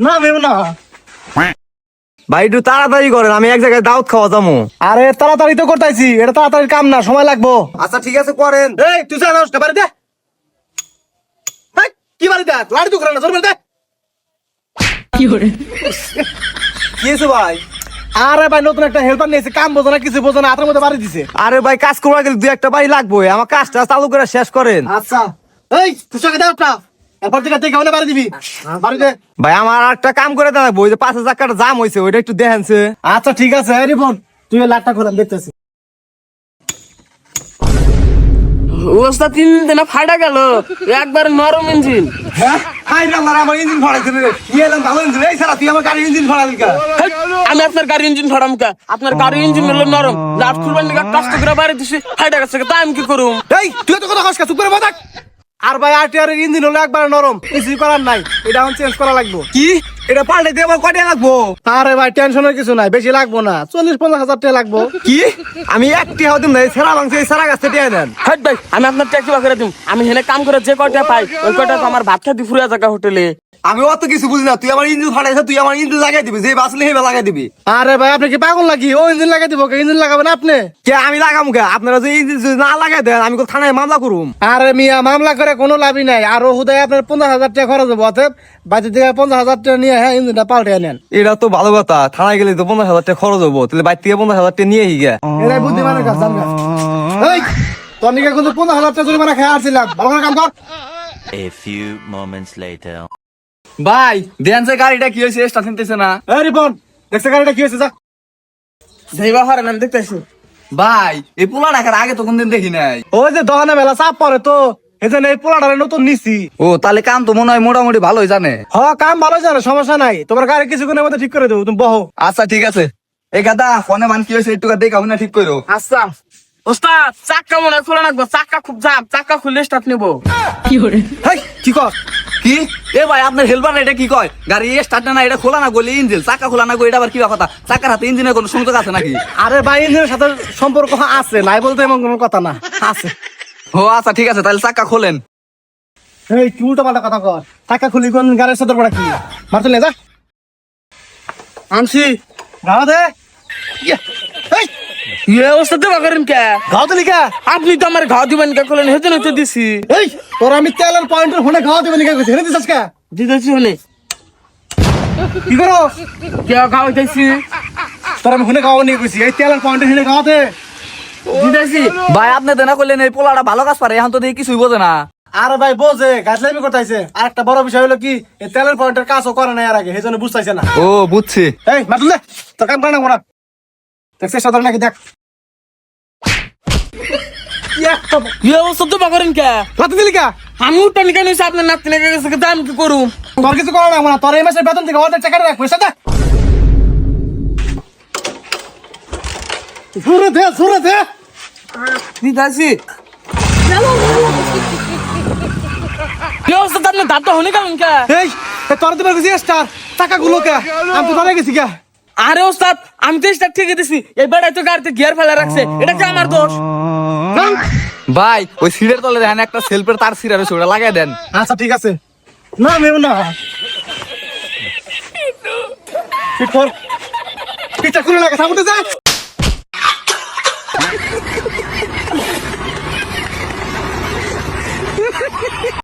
না মেম না। ভাই একটু তাড়াতাড়ি করেন, আমি এক জায়গায় দাওয়াত খাওয়া যাবো। আরে তাড়াতাড়ি তো করতেছি, এটা তাড়াতাড়ি কাম না, সময় লাগবো। আচ্ছা ঠিক আছে করেন। এই তুই জানাস না বাড়ি দে। হেই, কি বাড়ি দে? লাড়ি তো করে না, জোর দে। কি হয়েছে ভাই? আরে ভাই নতুন একটা হেল্পার নিয়েছে, কাম বোঝে না কিছু বোঝে না, হাতের মধ্যে বাড়ি দিছে। আরে ভাই কাজ করা গেলে 2-1টা বাড়ি লাগবে, আমার কাজটা চালু করে শেষ করেন। আচ্ছা এই তুই সঙ্গে দাও একটা, এরপর থেকে দেখে হলে বাড়ি দিবি। বাড়ি দে। ভাই আমার একটা কাম করে দেন, ওই যে 5,000 টাকার জাম হয়েছে ওইটা একটু দেখেনছে। আচ্ছা ঠিক আছে, এই রিপন তুই লাটটা খোলাম দেখতেছি। ওস্তাদ 3 দিন ফাটা গেল, একবার নরম ইঞ্জিন। হ্যাঁ হাই রে আল্লাহ, আমার ইঞ্জিন ফাড়াইছে রে। কি এলাম ভালো ইঞ্জিন, এই সারা তুই আমার গাড়ির ইঞ্জিন ফাড়ালি কা? আমি আপনার গাড়ি ইঞ্জিন ফাড়াম কা? আপনার গাড়ি ইঞ্জিন হলো নরম, লাট খুলবার নিকা কষ্ট করে বাড়ি দিছি, ফাটা গেছে, তা আমি কি করুম? এই তুই তো কথা কসকা, চুপ করে বসে থাক। আর ভাই আরটিআর এর ইঞ্জিন হলো একবার নরম, কিছু করার নাই, এটা এখন চেঞ্জ করা লাগবে। কি এটা পাল্টে দিয়ে আমার কয়টা লাগবো? আরে ভাই টেনশনের কিছু নাই, বেশি লাগবো না, 40-50 হাজার টাকা লাগবো। কি আমি একটি হতে না সেরা মাংস এই সেরা গাছ দিয়ে দেন। হাট ভাই, আমি আপনার ট্যাক্সি করে দিম। আমি হেনে কাম করে যে কয়টা পাই ওই কয়টা তো আমার ভাত খাতি ফুরিয়া থাকা হোটেলে। আমি অত কিছু বুঝি না, তুই আমার ইঞ্জিন ফাটাইছ, তুই আমার ইঞ্জিন লাগাই দিবি, যে বাসলে হেবে লাগাই দিবি। আরে ভাই আপনি কি পাগল নাকি? ও ইঞ্জিন লাগাই দিব, ইঞ্জিন লাগাবেন আপনি? কে আমি লাগাম কে? আপনারা যে ইঞ্জিন যদি না লাগাই দেন আমি থানায় মামলা করুম। আরে মিয়া মামলা করে কোনো লাভই নাই, আর হুদায় আপনার 50,000 টাকা খরচ হবো, অতএব বাড়ি থেকে 50,000 টাকা নিয়ে হ্যাঁ ইঞ্জিনটা পাল্টে নেন। এটা তো ভালো কথা, থানায় গেলে তো 50,000 টাকা খরচ হবো, তাহলে বাইর থেকে 50,000 টাকা নিয়ে গিয়া। এরাই বুদ্ধিমানের কাজ জানগা। এই তো আমি কিন্তু 50,000 টাকা জরিমানা খেয়ে আসছিলাম, ভালো করে কাম কর। A few moments later. ভাই দেন যে গাড়িটা কি হয়েছে, স্টার্ট নিতেছে না। এই রিপন দেখছে গাড়িটা কি হয়েছে যা। যাইবা হারেন আমি দেখতেছি। ভাই এই পোলা ঢাকার আগে তো কোনদিন দেখি নাই। ওই যে দহনে মেলা চাপ পরে তো, এজন্য এই পোলাটারে নতুন নিছি। ও তাহলে কাম তো মনে হয় মোটামুটি ভালোই জানে। হ কাম ভালো জানে, সমস্যা নাই, তোমার গাড়ি কিছুক্ষণের মধ্যে ঠিক করে দেবো, তুমি বহো। আচ্ছা ঠিক আছে। এই গাদা ফোনে মান কি হয়েছে একটু দেখা না ঠিক করো। আচ্ছা ওস্তাদ, চাক্কা মনে হয় খোলা রাখবো, চাক্কা খুব জাম, চাক্কা খুললে স্টার্ট নিবো। হেই কি কর? কি এ ভাই আপনার হেল্পার এটা কি কয়? গাড়ি স্টার্ট না এটা খোলা না গলি ইঞ্জিন, চাকা খোলা না গো, এটা আবার কি কথা? চাকার হাতে ইঞ্জিনের কোনো সংযোগ আছে নাকি? আরে ভাই ইঞ্জিনের সাথে সম্পর্ক আছে, নাই বলতে এমন কোনো কথা না, আছে। ও আচ্ছা ঠিক আছে, তাহলে চাকা খোলেন। এই কি উল্টো পাল্টা কথা কর? টাকা খুলি কোন গাড়ির সাথে পড়া কি মারতে লে যা। আনছি। গাও দে। ইয়ে, এই ইয়ে ওস্তাদ দেবা করেন কে? গাও তো লিখা। আপনি তো আমার ঘাও দিবেন কে করলেন, হেতে নতে দিছি। এই তোর আমি তেলের পয়েন্টের ফোনে গাও দেবে লিখা কইছি, হেনে দিছস কা? দিতেছি হলে কি করো? কে ঘাও দিতেছি? তোর আমি ফোনে গাও নিয়ে কইছি, এই তেলের পয়েন্টের হেনে গাও দে। দিতেছি। ভাই আপনি দেনা করলেন, এই পোলাটা ভালো কাজ পারে, এখন তো দেখি কিছুই বোঝে না। আরে ভাই বোঝে, গাছলামি করতেছে। আর একটা বড় বিষয় হলো কি, এই তেলের পয়েন্টের কাজও করে না এর আগে, সেজন্য বুঝতেছে না। ও বুঝছি। এই মারলে তোর কাম করে না মোরা দেখছে সাধারণ নাকি দেখ। কি একটা ইয়ে ওস্তাদ দেবা করেন কে? লাতে দিলি কা? আমি উঠতে নিকে নিছি, আপনার নাতি লেগে গেছে, দাম কি করুম? তোর কিছু করা না মোরা, তোর এই মাসের বেতন থেকে অর্ধেক টাকা রাখ, পয়সা দে। সুরে দে। দিতেছি। ইয়ে ওস্তাদ আপনার দাঁতটা হলে কেমন কে? এই তোর তো বেশি স্টার টাকা গুলো কে, আমি তো ধরে গেছি কে। আরে ওস্তাদ আমি তো স্টার্ট ঠিকই দিছি, এই বেড়াই তো গাড়িতে গিয়ার ফেলে রাখছে, এটা কি আমার দোষ? ভাই ওই সিটের তলে দেখেন একটা সেলফের তার সিরা রয়েছে, ওটা লাগাই দেন। আচ্ছা ঠিক আছে। না মেম না ঠিক কর, পিঠা খুলে লাগা সামনে যা।